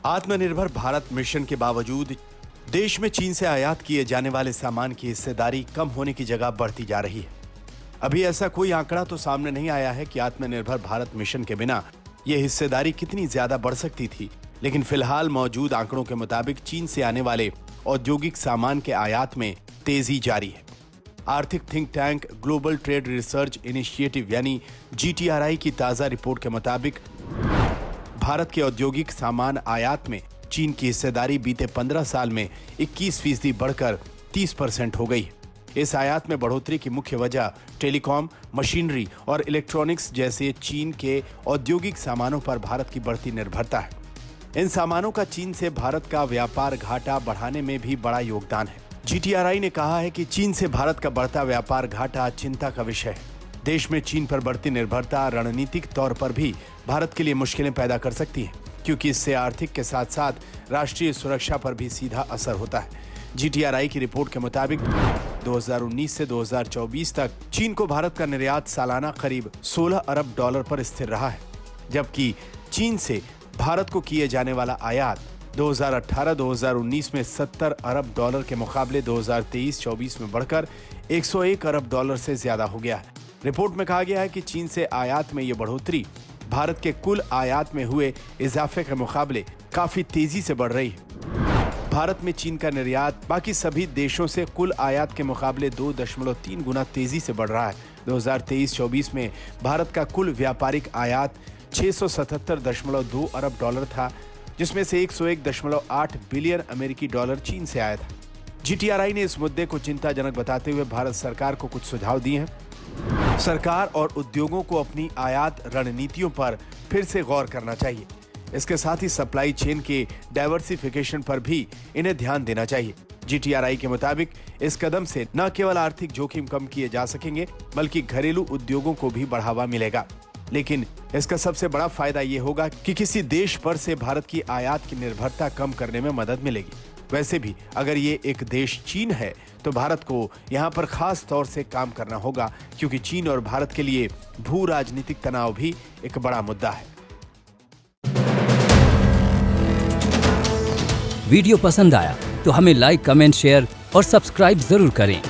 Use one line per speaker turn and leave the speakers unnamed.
आत्मनिर्भर भारत मिशन के बावजूद देश में चीन से आयात किए जाने वाले सामान की हिस्सेदारी कम होने की जगह बढ़ती जा रही है। अभी ऐसा कोई आंकड़ा तो सामने नहीं आया है कि आत्मनिर्भर भारत मिशन के बिना यह हिस्सेदारी कितनी ज्यादा बढ़ सकती थी, लेकिन फिलहाल मौजूद आंकड़ों के मुताबिक चीन से आने वाले औद्योगिक सामान के आयात में तेजी जारी है। आर्थिक think tank global trade research initiative यानी GTRI की ताजा रिपोर्ट के मुताबिक भारत के औद्योगिक सामान आयात में चीन की हिस्सेदारी बीते 15 साल में 21% बढ़कर 30% हो गई। इस आयात में बढ़ोतरी की मुख्य वजह टेलीकॉम, मशीनरी और इलेक्ट्रॉनिक्स जैसे चीन के औद्योगिक सामानों पर भारत की बढ़ती निर्भरता है। इन सामानों का चीन से भारत का व्यापार घाटा बढ़ाने में भी बड़ा योगदान है। GTRI ने कहा है कि चीन से भारत का बढ़ता व्यापार घाटा चिंता का विषय है। देश में चीन पर बढ़ती निर्भरता रणनीतिक तौर पर भी भारत के लिए मुश्किलें पैदा कर सकती है, क्योंकि इससे आर्थिक के साथ साथ राष्ट्रीय सुरक्षा पर भी सीधा असर होता है। GTRI की रिपोर्ट के मुताबिक 2019 से 2024 तक चीन को भारत का निर्यात सालाना करीब $16 अरब पर स्थिर रहा है, जबकि चीन से भारत को किए जाने वाला आयात 2018-2019 में $70 अरब के मुकाबले 2023-24 में बढ़कर $101 अरब से ज्यादा हो गया है। रिपोर्ट में कहा गया है कि चीन से आयात में ये बढ़ोतरी भारत के कुल आयात में हुए इजाफे के मुकाबले काफी तेजी से बढ़ रही है। भारत में चीन का निर्यात बाकी सभी देशों से कुल आयात के मुकाबले 2.3 गुना तेजी से बढ़ रहा है। 2023-24 में भारत का कुल व्यापारिक आयात $677.2 अरब था, जिसमें से $101.8 बिलियन अमेरिकी डॉलर चीन से आया था। GTRI ने इस मुद्दे को चिंताजनक बताते हुए भारत सरकार को कुछ सुझाव दिए हैं। सरकार और उद्योगों को अपनी आयात रणनीतियों पर फिर से गौर करना चाहिए। इसके साथ ही सप्लाई चेन के डाइवर्सिफिकेशन पर भी इन्हें ध्यान देना चाहिए। GTRI के मुताबिक इस कदम से न केवल आर्थिक जोखिम कम किए जा सकेंगे, बल्कि घरेलू उद्योगों को भी बढ़ावा मिलेगा। लेकिन इसका सबसे बड़ा फायदा ये होगा कि किसी देश पर से भारत की आयात की निर्भरता कम करने में मदद मिलेगी। वैसे भी अगर ये एक देश चीन है तो भारत को यहाँ पर खास तौर से काम करना होगा, क्योंकि चीन और भारत के लिए भू राजनीतिक तनाव भी एक बड़ा मुद्दा है।
वीडियो पसंद आया तो हमें लाइक, कमेंट, शेयर और सब्सक्राइब जरूर करें।